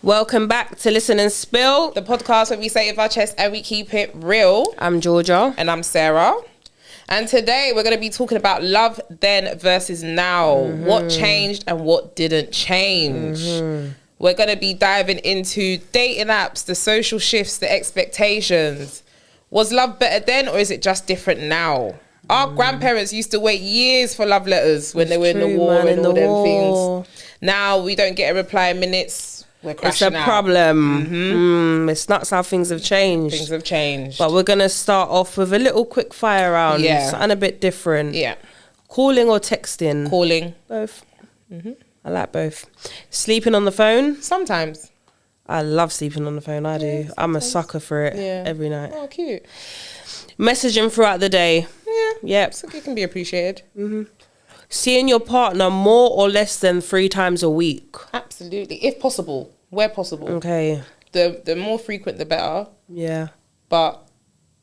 Welcome back to Listen and Spill, the podcast where we say it with our chest and we keep it real. I'm Georgia. And I'm Sarah. And today we're going to be talking about love then versus now. What changed and what didn't change. We're going to be diving into dating apps, the social shifts, the expectations. Was love better then or is it just different now? Our grandparents used to wait years for love letters when they were in the war and all them things. Now we don't get a reply in minutes. We're crashing out. It's a problem. It's nuts how things have changed. Things have changed. But we're going to start off with a little quick fire round. Yeah. Something a bit different. Yeah. Calling or texting? Calling. Both. I like both. Sleeping on the phone? Sometimes. I love sleeping on the phone. I do. Sometimes. I'm a sucker for it every night. Oh, cute. Messaging throughout the day? Yeah. Yep. So it can be appreciated. Seeing your partner more or less than 3 times a week? Absolutely. If possible. Where possible. Okay. The more frequent, the better. Yeah. But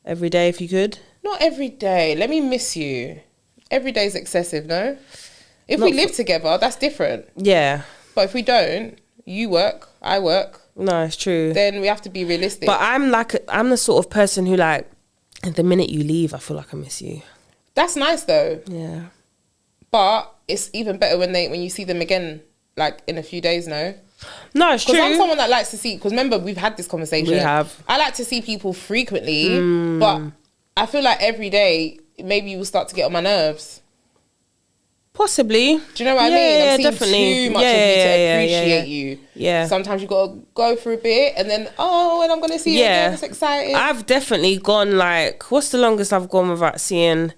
every day if you could? Not every day. Let me miss you. Every day is excessive, no? If we live together, that's different. Yeah. But if we don't, you work, I work. No, it's true. Then we have to be realistic. But I'm the sort of person who, like, the minute you leave, I feel like I miss you. That's nice though. Yeah. But it's even better when you see them again, like in a few days, no? No, it's true. Because I'm someone that likes to see, because remember, we've had this conversation. We have. I like to see people frequently, but I feel like every day, maybe you will start to get on my nerves. Possibly. Do you know what I mean? I'm seeing definitely. too much of you to appreciate you. Yeah. Sometimes you got to go for a bit and then, and I'm going to see you again. It's exciting. I've definitely gone, like, what's the longest I've gone without seeing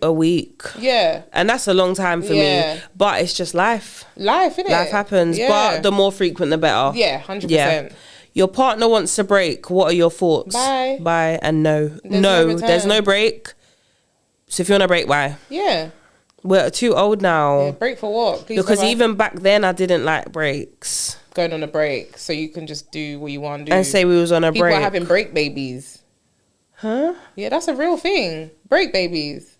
a week? Yeah. And that's a long time for me. But it's just life. Life, innit? Life happens. Yeah. But the more frequent, the better. Yeah, 100%. Yeah. Your partner wants a break. What are your thoughts? Bye. Bye and no. There's No break. So if you want a break, bye. Yeah. We're too old now. Yeah, break for what? Please, because even back then, I didn't like breaks. Going on a break so you can just do what you want to do. And say we was on a People break. are having break babies. Huh? Yeah, that's a real thing. Break babies.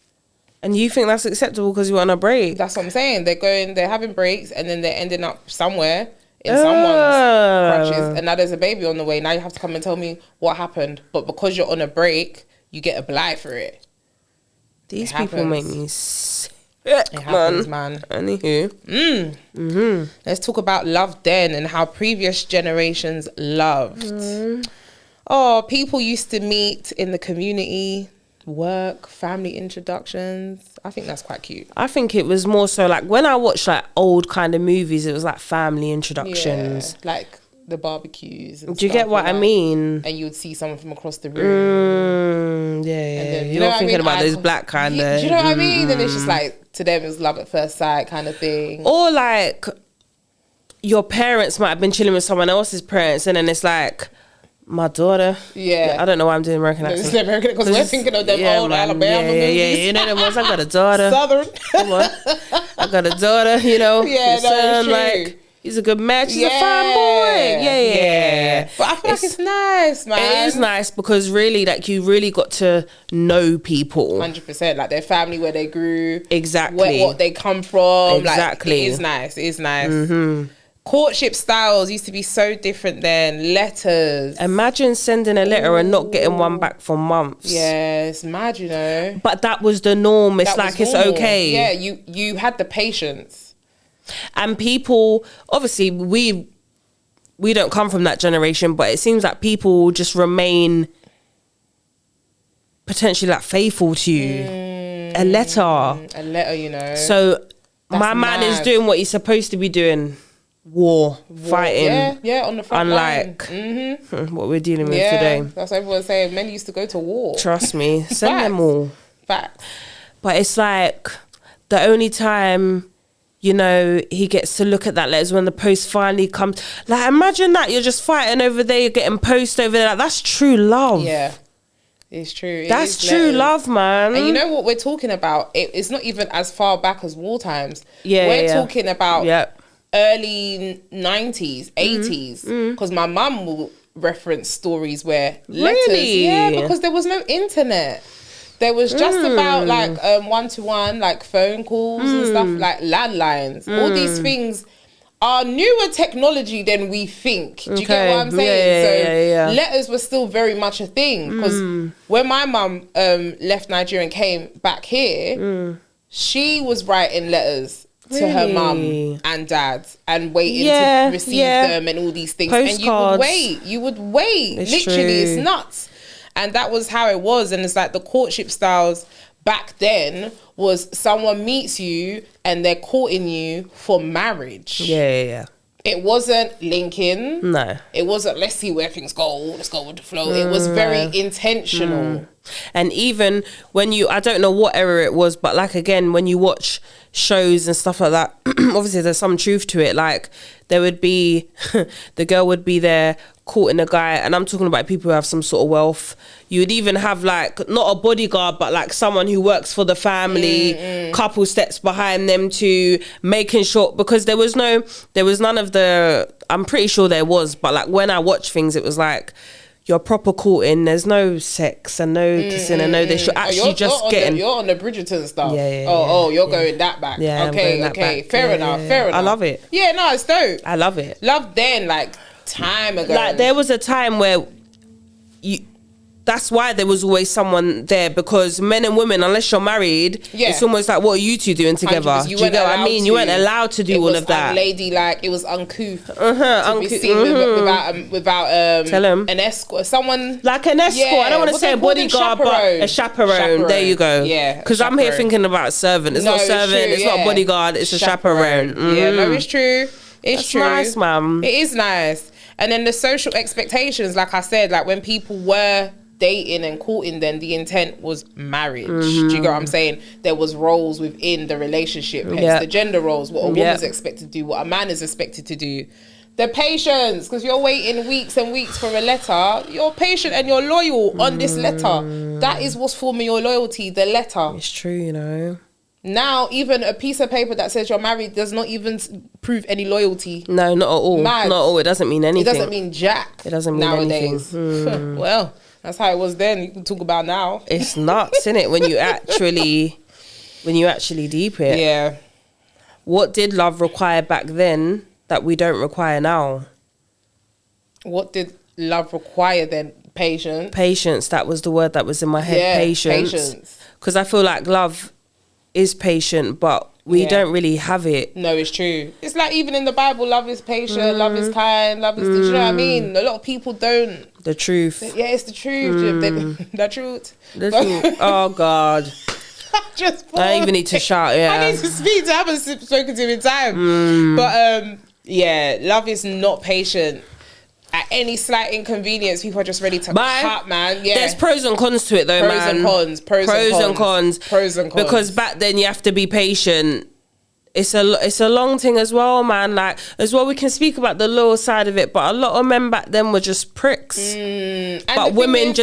And you think that's acceptable because you're on a break? That's what I'm saying. They're having breaks and then they're ending up somewhere in someone's crutches. And now there's a baby on the way. Now you have to come and tell me what happened. But because you're on a break, you get a blight for it. These people make me sick, it happens, man. Anywho. Let's talk about love then and how previous generations loved. Oh, people used to meet in the community, work, family introductions. I think that's quite cute. I think it was more so like when I watched like old kind of movies, it was like family introductions. Yeah, like the barbecues. And do you get what I mean? And you would see someone from across the room. Yeah. Then, you're thinking about those black kind of. Do you know what I mean? And it's just like, to them, it was love at first sight kind of thing. Or like your parents might have been chilling with someone else's parents, and then it's like, my daughter. Yeah. I don't know why I'm doing American accent. It's American because we're thinking of them old Alabama movies. Yeah. You know them ones. I got a daughter. Southern. Come on. I got a daughter, you know. Yeah, son, true. like, he's a good match. He's a fine boy. Yeah. But I feel like it's nice, man. It is nice because really, like, you really got to know people. 100%. Like their family, where they grew. Exactly. What they come from. Exactly. Like, it is nice. It is nice. Courtship styles used to be so different then. Letters. Imagine sending a letter and not getting one back for months. Yeah, it's mad, you know. But that was the norm. It's like, it's okay. Yeah, you had the patience. And people, obviously, we don't come from that generation, but it seems like people just remain potentially like faithful to you. A letter, you know. So that's my man mad. is doing what he's supposed to be doing. War. Fighting. Yeah, on the front line. Unlike what we're dealing with today. That's what everyone's saying. Men used to go to war. Trust me. Send them all. Facts. But it's like the only time, you know, he gets to look at that letter is when the post finally comes. Like, imagine that. You're just fighting over there. You're getting post over there. Like, that's true love. Yeah. It's true. That's true love, man. And you know what we're talking about? It's not even as far back as war times. Yeah, we're talking about early 90s, 80s. Because my mum will reference stories where letters. Really? Yeah, because there was no internet. There was just about like one-to-one, like phone calls and stuff, like landlines. All these things are newer technology than we think. Do you get what I'm saying? Yeah. Letters were still very much a thing, because when my mum left Nigeria and came back here, she was writing letters to her mum and dad and waiting to receive them and all these things. Postcards. And you would wait. It's Literally, true. it's nuts. And that was how it was. And it's like the courtship styles back then was someone meets you and they're courting you for marriage. Yeah. It wasn't linking. No. It wasn't, let's see where things go. Let's go with the flow. It was very intentional. And even when I don't know what era it was, but like, again, when you watch shows and stuff like that, obviously there's some truth to it. Like, there would be, the girl would be there courting a guy, and I'm talking about people who have some sort of wealth. You would even have, like, not a bodyguard, but like someone who works for the family, couple steps behind them to making sure, because there was none of the, I'm pretty sure there was, but like when I watch things, it was like, you're proper courting, there's no sex and no kissing and no this. You're actually you're on the Bridgerton stuff. You're going that back. Yeah, okay. Fair enough. I love it. Yeah, no, it's dope. I love it. Love then, like, time ago. Like, there was a time where that's why there was always someone there, because men and women, unless you're married, it's almost like, what are you two doing together? Do you get what I mean? You weren't allowed to do all of that. Unladylike, it was uncouth to be seen without Tell him. an escort, someone like an escort. I don't want to say a bodyguard, but a chaperone. There you go. Yeah, because I'm here thinking about servant. It's not servant. It's not a bodyguard. It's a chaperone. Yeah, no, it's true. It's true. Nice, ma'am. It is nice. And then the social expectations, like I said, like when people were dating and courting, then the intent was marriage. Do you get what I'm saying? There was roles within the relationship, hence the gender roles, what a woman's expected to do, what a man is expected to do. The patience, because you're waiting weeks and weeks for a letter. You're patient and you're loyal on this letter. That is what's forming your loyalty, the letter. It's true, you know. Now, even a piece of paper that says you're married does not even prove any loyalty. No, not at all. Mad. Not at all. It doesn't mean anything. It doesn't mean jack. It doesn't mean nowadays. anything. Well, that's how it was then. You can talk about now. It's nuts, isn't it? When you actually deep it. Yeah. What did love require back then that we don't require now? What did love require then? Patience. Patience. That was the word that was in my head. Yeah, patience. Because I feel like love is patient, but we don't really have it. No, it's true. It's like even in the Bible, love is patient, love is kind, love is... Do you know what I mean? A lot of people don't... The truth. Yeah, it's the truth. The truth. The truth. Oh, God. I even need to shout, I need to speak to him. I haven't spoken to him in time. But, yeah, love is not patient. At any slight inconvenience, people are just ready to cut, man. Yeah. There's pros and cons to it, though, man. Pros and cons. Because back then, you have to be patient. It's a long thing as well, man. Like, as well, we can speak about the lower side of it, but a lot of men back then were just pricks. But women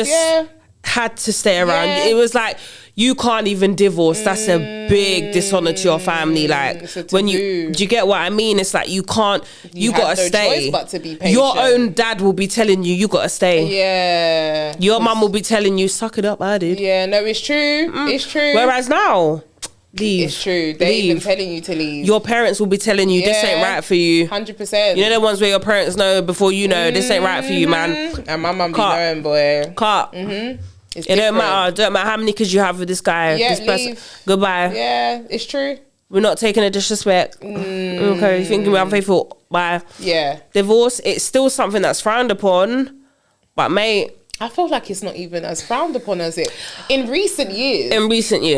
had to stay around. It was like, you can't even divorce. That's a big dishonor to your family. Like, when do you get what I mean? It's like, you can't, you gotta stay. Choice but to be patient. Your own dad will be telling you gotta stay. Yeah. Your mum will be telling you, suck it up, I did. Yeah, no, it's true. It's true. Whereas now, leave. It's true. They're even telling you to leave. Your parents will be telling you, this ain't right for you. 100%. You know the ones where your parents know before you know, this ain't right for you, man. And my mum be knowing, boy. Cut. It don't matter how many kids you have with this guy, this person. Goodbye. Yeah, it's true. We're not taking a disrespect. Okay, you thinking we're unfaithful? Bye. Yeah. Divorce, it's still something that's frowned upon, but mate, I feel like it's not even as frowned upon as it in recent years.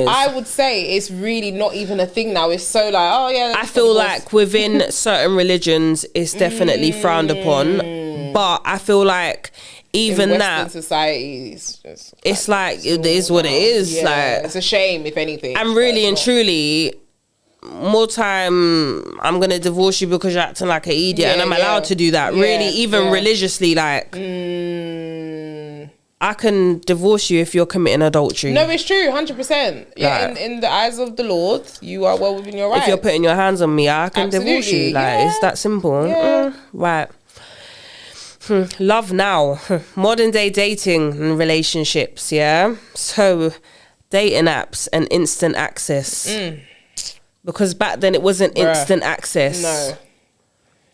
I would say it's really not even a thing now. It's so like, oh yeah. I feel like within certain religions, it's definitely frowned upon, but I feel like even in that Western society, it's like it is what it is. Yeah, like, it's a shame, if anything. And really and truly, more time I'm gonna divorce you because you're acting like an idiot, and I'm allowed to do that. Really, even religiously, like I can divorce you if you're committing adultery. No, it's true, 100%. Yeah, in the eyes of the Lord, you are well within your rights. If you're putting your hands on me, I can divorce you. Like, it's that simple. Right. Love now. Modern day dating and relationships, yeah? So, dating apps and instant access. Because back then it wasn't instant access. No.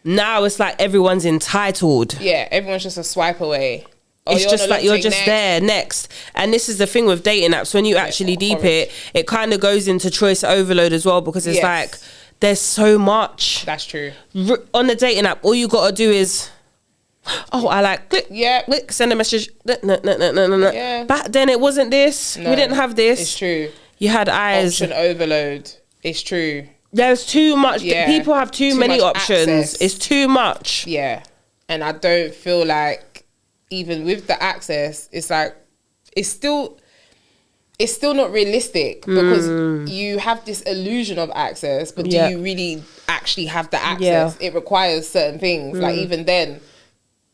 Now it's like everyone's entitled. Yeah, everyone's just a swipe away. Oh, It's just like you're just there next. And this is the thing with dating apps. When you actually deep it kind of goes into choice overload as well, because it's like there's so much. That's true. On the dating app, all you got to do is, I like click, click, send a message. No. Yeah. Back then it wasn't this. No, we didn't have this. It's true. You had eyes. Option overload. It's true. There's too much. Yeah. People have too many options. Access. It's too much. Yeah. And I don't feel like, even with the access, it's like it's still not realistic, because you have this illusion of access, but do you really actually have the access? It requires certain things. Like even then,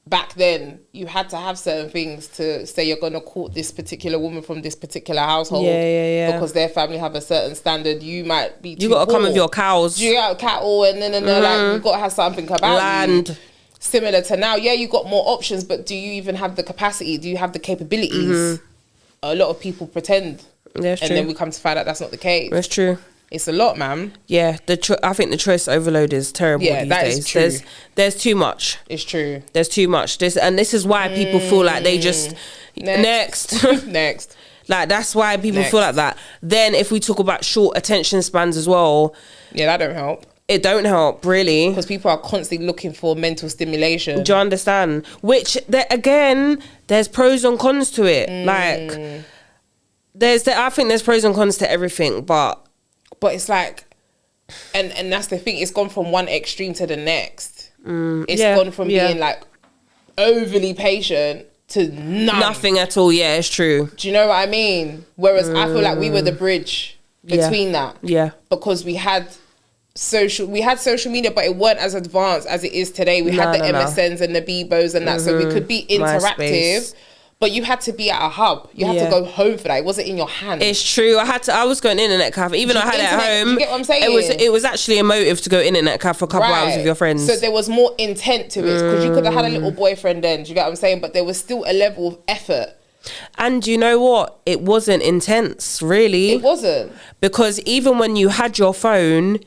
back then, you had to have certain things to say you're going to court this particular woman from this particular household. Because their family have a certain standard. You might be too You got to come with your cows. You got cattle, and then like you've got to have something about land. You. Similar to now, you got more options, but do you even have the capacity? Do you have the capabilities? A lot of people pretend, That's true. then we come to find out that's not the case. That's true. It's a lot, man. Yeah, I think the choice overload is terrible these days. Is true. There's too much. It's true. There's too much. This is why people feel like they just next. Like that's why people feel like that. Then if we talk about short attention spans as well, that don't help. It don't help, really. Because people are constantly looking for mental stimulation. Do you understand? Which, again, there's pros and cons to it. Like, I think there's pros and cons to everything, but it's like, and that's the thing, it's gone from one extreme to the next. It's gone from being like overly patient to nothing at all. Yeah, it's true. Do you know what I mean? Whereas I feel like we were the bridge between that. Yeah. Because we had social media, but it weren't as advanced as it is today. We had the MSNs and the Bebos and that, so we could be interactive. MySpace. But you had to be at a hub. You had to go home for that. It wasn't in your hand. It's true. I was going internet cafe. Even though I had it at home. You get what I'm saying? It was actually a motive to go internet cafe for a couple hours with your friends. So there was more intent to it, because you could have had a little boyfriend then. Do you get what I'm saying? But there was still a level of effort. And you know what? It wasn't intense, really. It wasn't. Because even when you had your phone,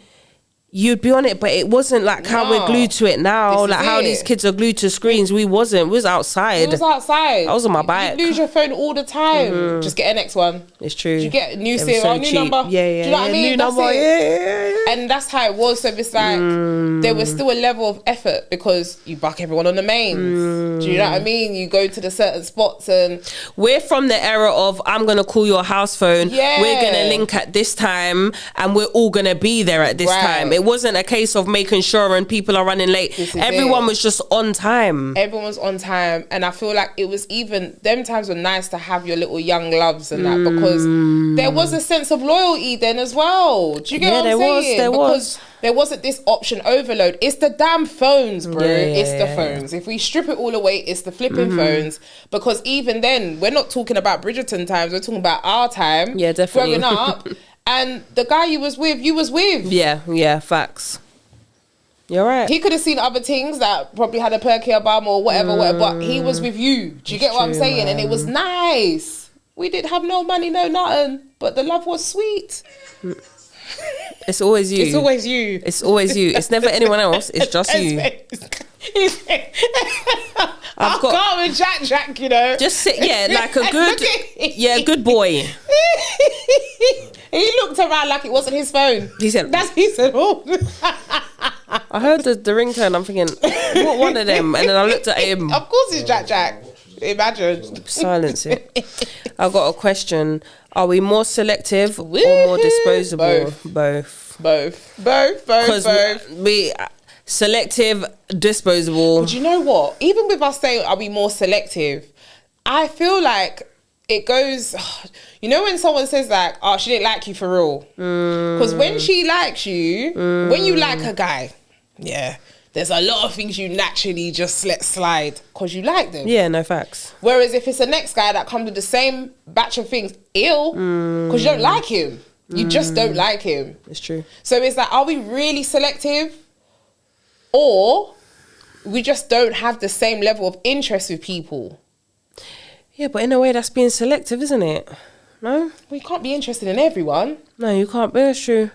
you'd be on it, but it wasn't like how we're glued to it now. Like how these kids are glued to screens. We wasn't. We was outside. I was on my bike. You lose your phone all the time. Just get a next one. It's true. You get a new serial, new number. Yeah. Do you know what I mean? New number. Yeah. And that's how it was. So it's like there was still a level of effort, because you buck everyone on the mains. Do you know what I mean? You go to the certain spots, and we're from the era of I'm gonna call your house phone. Yeah. We're gonna link at this time, and we're all gonna be there at this time. It wasn't a case of making sure and people are running late. Everyone was just on time. Everyone was on time, and I feel like it was even them times were nice to have your little young loves and that, because there was a sense of loyalty then as well. Do you get what I'm saying? Because there wasn't this option overload. It's the damn phones, bro. It's the phones. If we strip it all away, it's the flipping phones. Because even then, we're not talking about Bridgerton times. We're talking about our time. Yeah, definitely. Growing up, and the guy you was with. Yeah, facts. You're right. He could have seen other things that probably had a perky bum or whatever, but he was with you. Do you get what I'm saying? Man. And it was nice. We didn't have no money, no nothing, but the love was sweet. It's always you. It's always you. It's always you. It's never anyone else. It's just you. I've got with Jack, you know. Just sit, like a good, good boy. He looked around like it wasn't his phone. He said, oh. I heard the ringtone. I'm thinking, what one of them? And then I looked at him. Of course it's Jack. Imagine. Silence it. I've got a question. Are we more selective or more disposable? Both. Both. We selective, disposable. But you know what? Even with us saying, are we more selective? I feel like it goes, you know, when someone says like, oh, she didn't like you for real. Because when she likes you, when you like a guy, there's a lot of things you naturally just let slide because you like them. Yeah, no facts. Whereas if it's the next guy that comes with the same batch of things, because you don't like him. You just don't like him. It's true. So it's like, are we really selective? Or we just don't have the same level of interest with people? Yeah, but in a way that's being selective, isn't it? No? We can't be interested in everyone. No, you can't be. That's true.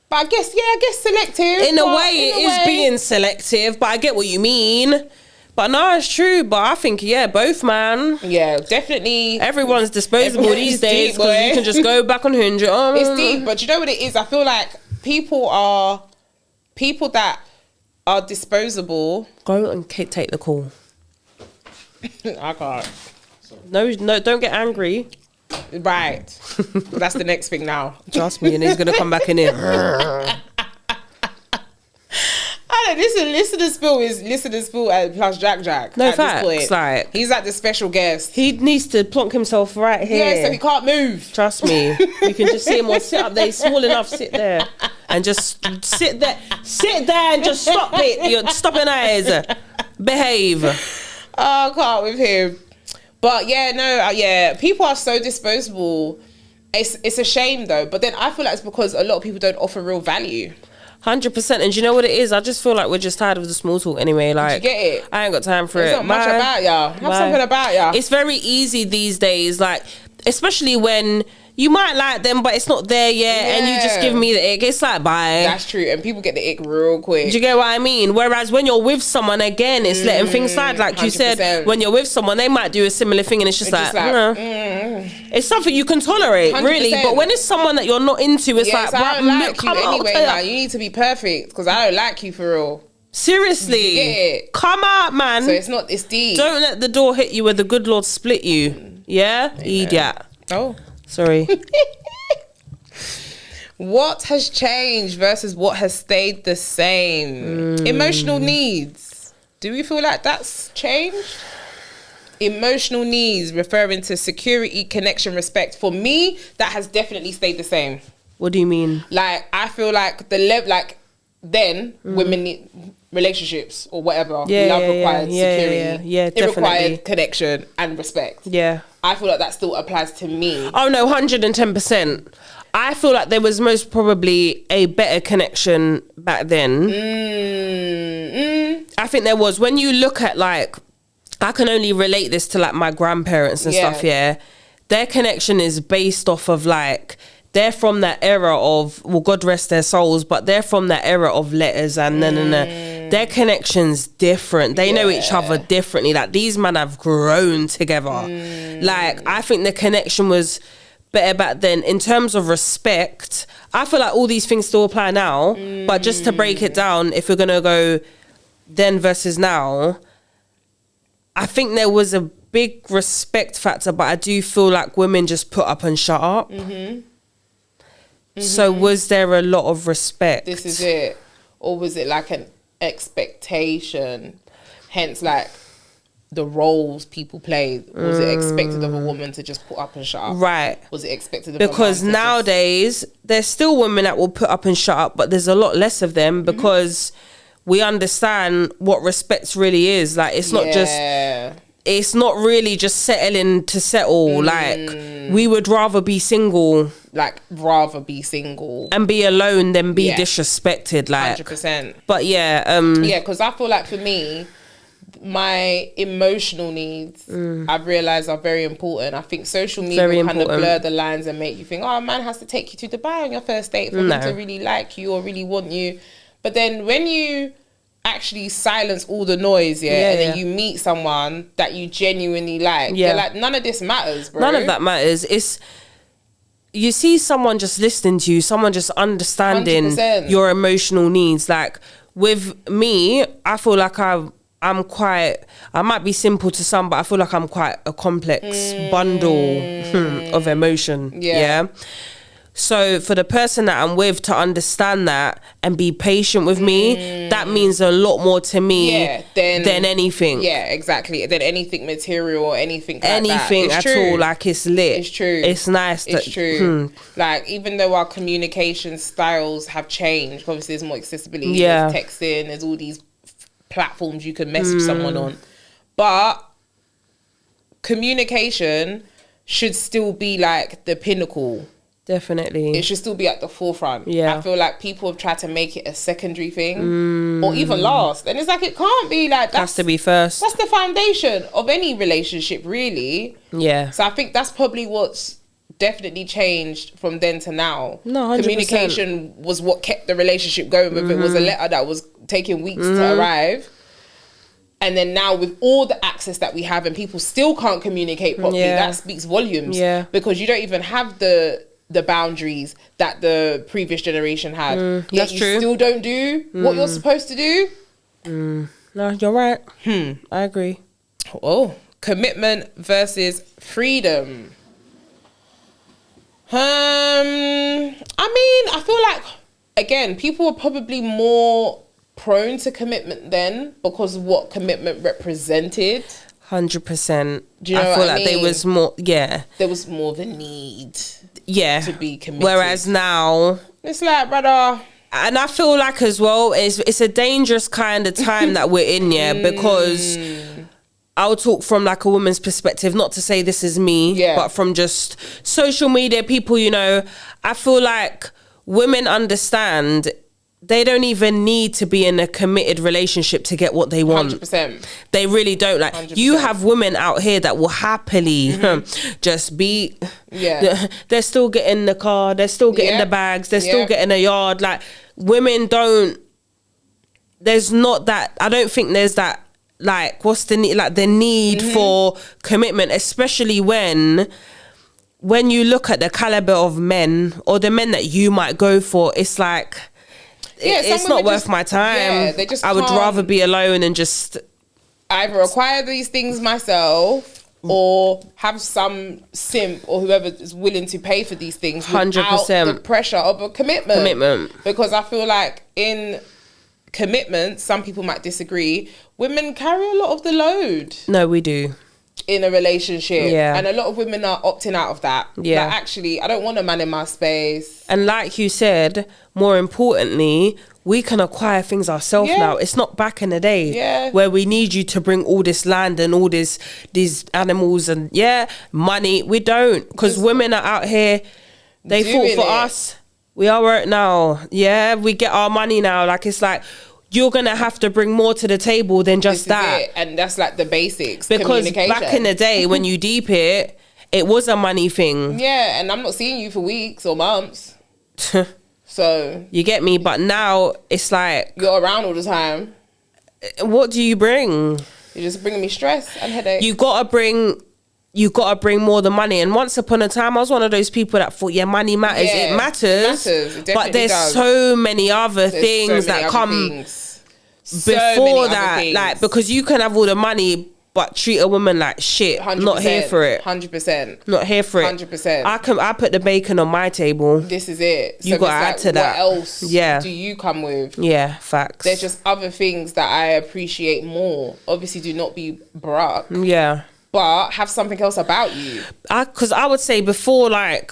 But I guess selective. In a way, it is being selective, but I get what you mean. But no, it's true. But I think, yeah, both, man. Yeah, definitely. Everyone's disposable these days because you can just go back on Hinge. It's deep, but you know what it is? I feel like people that are disposable. Go and take the call. I can't. No, don't get angry. Right. That's the next thing now. Trust me, and he's going to come back in here. Listener spill plus Jack. No at facts. This point. Like, he's like the special guest. He needs to plonk himself right here. Yeah, so he can't move. Trust me. You can just see him or sit up there. He's small enough. Sit there and just sit there. Sit there and just stop it. You're stopping eyes. Behave. Oh, I can't with him. But yeah, people are so disposable. It's a shame though. But then I feel like it's because a lot of people don't offer real value. 100%. And do you know what it is? I just feel like we're just tired of the small talk anyway. Like, did you get it? I ain't got time for it. There's not much about ya. Have something about ya. It's very easy these days, like, especially when you might like them, but it's not there yet, and you just give me the ick. It's like, bye. That's true, and people get the ick real quick. Do you get what I mean? Whereas when you're with someone, again, it's letting things slide. Like 100%. You said, when you're with someone, they might do a similar thing, and it's just like it's something you can tolerate, 100%. Really. But when it's someone that you're not into, it's like, I don't like you anyway. Like, you need to be perfect because I don't like you for real. Seriously, come out, man. So it's deep. Don't let the door hit you where the good Lord split you. Yeah, idiot. Oh. Sorry. What has changed versus what has stayed the same? Emotional needs. Do we feel like that's changed? Emotional needs, referring to security, connection, respect. For me, that has definitely stayed the same. What do you mean? Like, I feel like then women need relationships or whatever. Love required security. Yeah, definitely. It required connection and respect. Yeah. I feel like that still applies to me. Oh no, 110%. I feel like there was most probably a better connection back then. I think there was. When you look at, like, I can only relate this to like my grandparents and stuff, their connection is based off of, like, they're from that era of, well, God rest their souls, but they're from that era of letters and their connection's different. They know each other differently. Like, these men have grown together. Like, I think the connection was better back then. In terms of respect, I feel like all these things still apply now, but just to break it down, if we're gonna go then versus now, I think there was a big respect factor, but I do feel like women just put up and shut up. So was there a lot of respect? This is it. Or was it like an expectation? Hence, like, the roles people played. Was it expected of a woman to just put up and shut up? Right. Was it expected of because a man nowadays, there's still women that will put up and shut up, but there's a lot less of them because we understand what respect really is. Like, it's not just... It's not really just settling to settle. Like, we would rather be single. Like, rather be single. And be alone than be disrespected. Like, 100%. But yeah. Yeah, because I feel like for me, my emotional needs, I've realised are very important. I think social media will kind of blur the lines and make you think, oh, a man has to take you to Dubai on your first date for him to really like you or really want you. But then when you actually silence all the noise, and then you meet someone that you genuinely like, you're like, none of this matters, bro. None of that matters. It's, you see someone just listening to you, someone just understanding 100%. Your emotional needs. Like, with me, I feel like I'm quite, I might be simple to some, but I feel like I'm quite a complex bundle of emotion. Yeah. So for the person that I'm with to understand that and be patient with me, that means a lot more to me than anything. Yeah, exactly. Than anything material or anything like anything that. At all. Like, it's lit. It's true. It's nice. It's true. Like, even though our communication styles have changed, obviously there's more accessibility, there's texting, there's all these platforms you can message someone on. But communication should still be like the pinnacle. Definitely. It should still be at the forefront. Yeah. I feel like people have tried to make it a secondary thing or even last. And it's like, it can't be like that. It has to be first. That's the foundation of any relationship, really. Yeah. So I think that's probably what's definitely changed from then to now. No, 100%. Communication was what kept the relationship going. If it was a letter that was taking weeks to arrive, and then now with all the access that we have, and people still can't communicate properly, that speaks volumes. Yeah, because you don't even have the boundaries that the previous generation had. Yet you still don't do what you're supposed to do. No, you're right. I agree. Oh, commitment versus freedom. I mean, I feel like, again, people were probably more prone to commitment then because of what commitment represented. 100%. Do you know I feel what I like there mean? was more, There was more of a need to be committed. Whereas now, it's like, brother. and I feel like as well, it's a dangerous kind of time that we're in, because I'll talk from like a woman's perspective, not to say this is me, but from just social media, people, you know, I feel like women understand they don't even need to be in a committed relationship to get what they want. 100%. They really don't. Like 100%. You have women out here that will happily just be, they're still getting the car, they're still getting the bags, they're still getting a yard. Like women don't, there's not that, I don't think there's that, like what's the need, like the need for commitment, especially when you look at the caliber of men or the men that you might go for, it's like, it's not worth my time. They just I would rather be alone and just either acquire these things myself or have some simp or whoever is willing to pay for these things 100%. without the pressure of a commitment. Because I feel like in commitment, some people might disagree, women carry a lot of the load. No, we do. In a relationship. And a lot of women are opting out of that. Like, actually, I don't want a man in my space. And like you said, more importantly, we can acquire things ourselves now. It's not back in the day where we need you to bring all this land and all these animals and money. We don't, because women are out here, they fought for us. We are right now. We get our money now. Like, it's like, you're going to have to bring more to the table than just that. And that's like the basics. Because back in the day, when you deep it was a money thing. Yeah, and I'm not seeing you for weeks or months. So you get me? But now it's like, you're around all the time. What do you bring? You're just bringing me stress and headache. You gotta bring more than money. And once upon a time, I was one of those people that thought, money matters. It matters. It but there's so many other things that come before that. Like, because you can have all the money, but treat a woman like shit. 100%, not here for it. 100%. Not here for it. 100%. I put the bacon on my table. This is it. You gotta add to that. What else do you come with? Yeah, facts. There's just other things that I appreciate more. Obviously, do not be broke. But have something else about you. Because I would say before, like,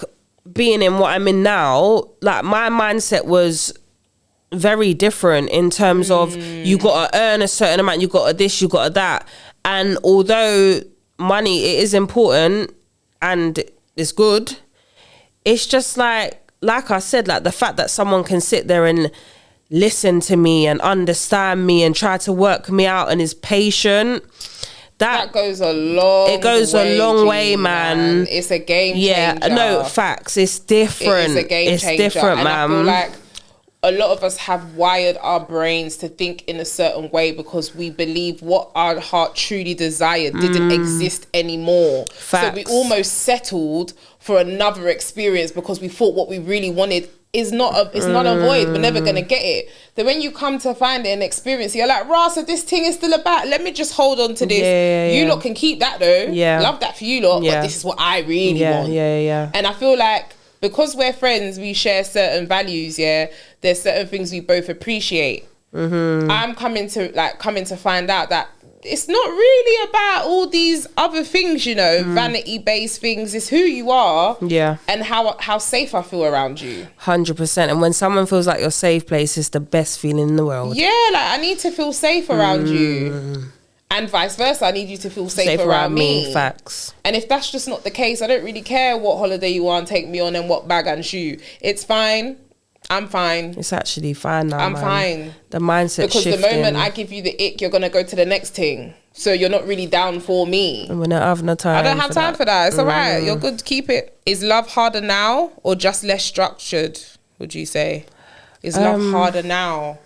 being in what I'm in now, like, my mindset was very different in terms of you got to earn a certain amount, you got to this, you got to that. And although money, it is important and it's good, it's just like I said, like the fact that someone can sit there and listen to me and understand me and try to work me out and is patient, that goes a long way. It goes a long way, man. It's a game changer. No, facts. It's different. It is a game changer. It's different, and man. I feel like a lot of us have wired our brains to think in a certain way because we believe what our heart truly desired didn't exist anymore. Facts. So we almost settled for another experience because we thought what we really wanted is not a void. We're never gonna get it. Then when you come to find it and experience it, you're like, so this thing is still about. Let me just hold on to this. You lot can keep that though. Love that for you lot. But this is what I really want. And I feel like because we're friends, we share certain values. There's certain things we both appreciate. I'm coming to find out that it's not really about all these other things, vanity-based things. It's who you are, and how safe I feel around you. 100%. And when someone feels like your safe place, it's the best feeling in the world. Yeah, like I need to feel safe around you, and vice versa. I need you to feel safe around me. Facts. And if that's just not the case, I don't really care what holiday you want to take me on and what bag and shoe. It's fine. I'm fine. It's actually fine now, I'm man. fine. The mindset's Because shifting. the moment I give you the ick, you're going to go to the next thing. So you're not really down for me. And we don't have no time. I don't have time for that. It's all right. You're good. Keep it. Is love harder now or just less structured, would you say? Is love harder now?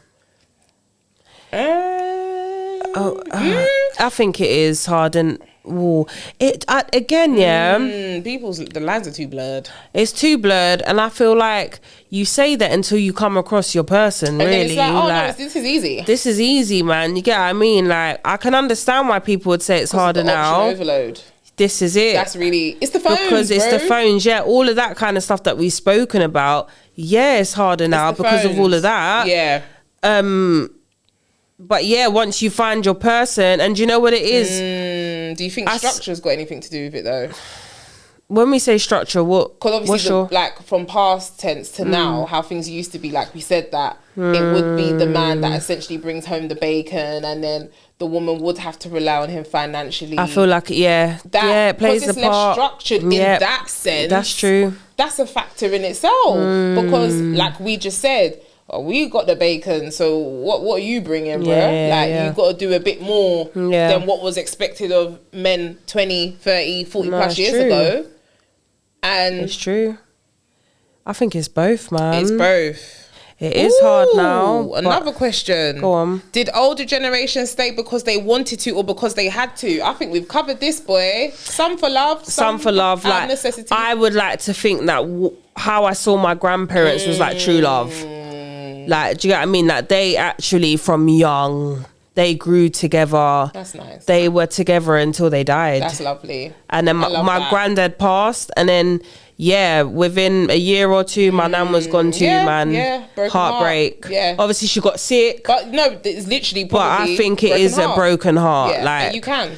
I think it is hard and again, the lines are too blurred. It's too blurred, and I feel like you say that until you come across your person. And really, then it's like, no, this is easy. This is easy, man. You get what I mean? Like, I can understand why people would say it's harder now. Overload. This is it. That's really, it's the phones, because it's the phones. Yeah, all of that kind of stuff that we've spoken about. Yeah, it's harder now because of all of that. Yeah. But yeah, once you find your person, and do you know what it is? Do you think structure's got anything to do with it though? When we say structure, what? Because obviously, like from past tense to now, how things used to be, like we said that it would be the man that essentially brings home the bacon, and then the woman would have to rely on him financially. I feel like, it plays a part. Less structured in that sense. That's true. That's a factor in itself because, like we just said, we got the bacon, so what are you bringing, bro? You got to do a bit more than what was expected of men 20, 30, 40 plus years ago. And it's true. I think it's both, man. It's both. It is hard now. Another question. Go on. Did older generations stay because they wanted to or because they had to? I think we've covered this, boy. Some for love. Some for love. Like, necessity. I would like to think that how I saw my grandparents was like true love. Like, do you get what I mean? Like, they actually, from young, they grew together. That's nice. They were together until they died. That's lovely. And then my granddad passed, and then, within a year or two, my nan was gone too, man. Yeah, broken heartbreak. Heart. Yeah. Obviously, she got sick. But no, it's literally But I think it is a broken heart. Yeah, like, and you can.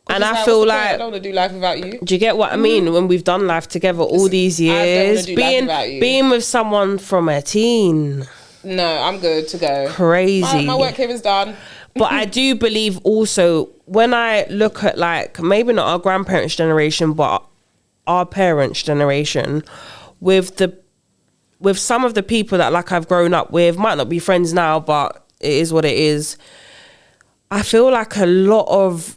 And I feel like, I don't want to do life without you. Do you get what I mean? When we've done life together all these years, being with someone from a teen. No, I'm good to go. Crazy. My work here is done. But I do believe also, when I look at, like, maybe not our grandparents' generation, but our parents' generation, with some of the people that, like, I've grown up with, might not be friends now, but it is what it is. I feel like a lot of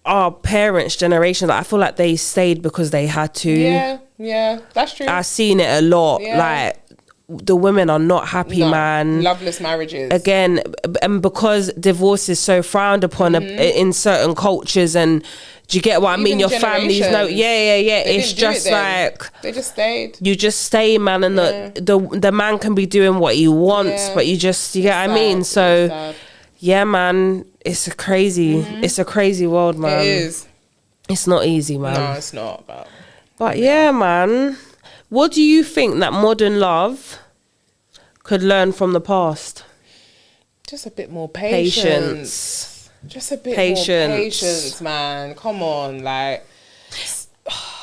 our parents' generation, I feel like they stayed because they had to. Yeah, that's true. I've seen it a lot. Yeah. Like, the women are not happy, man. Loveless marriages. Again, and because divorce is so frowned upon in certain cultures, and do you get what I mean? Your families know. Yeah. It's just like they just stayed. You just stay, man, and the man can be doing what he wants, but you get what I mean? So yeah, man, it's a crazy world, man. It is. It's not easy, man. No, it's not. But yeah, man. What do you think that modern love could learn from the past? Just a bit more patience. Just a bit more patience, man. Come on, like.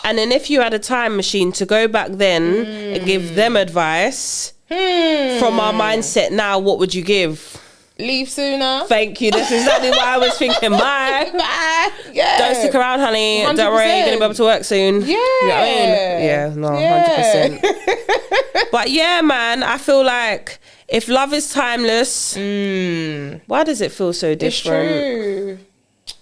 And then if you had a time machine to go back then and give them advice from our mindset now, what would you give? Leave sooner. Thank you. That's exactly what I was thinking. Bye. Bye. Yeah. Don't stick around, honey. 100%. Don't worry, you're going to be able to work soon. Yeah. You know what I mean? Yeah, no, 100%. But yeah, man, I feel like if love is timeless, why does it feel so different? It's true.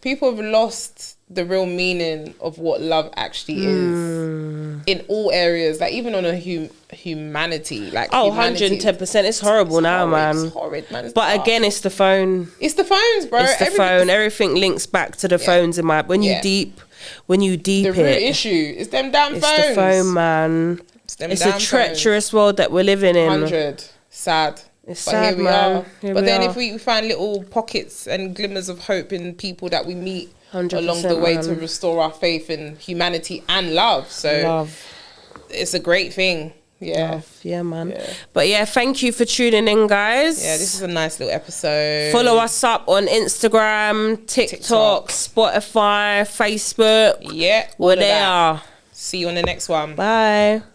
People have lost the real meaning of what love actually is in all areas, like even on a humanity, like 110%. It's horrible now, man. It's horrid, man. But again, it's the phone. It's the phones, bro. It's the phone. Everything links back to the phones in my. When you deep the root issue is them damn phones. It's the phone, man. It's a treacherous world that we're living in. 100. Sad. It's sad, here we are. But then if we find little pockets and glimmers of hope in people that we meet along the way to restore our faith in humanity and love. So it's a great thing. Yeah. Love. Yeah, man. Yeah. But yeah, thank you for tuning in, guys. Yeah, this is a nice little episode. Follow us up on Instagram, TikTok, Spotify, Facebook. Yeah. We're there. See you on the next one. Bye.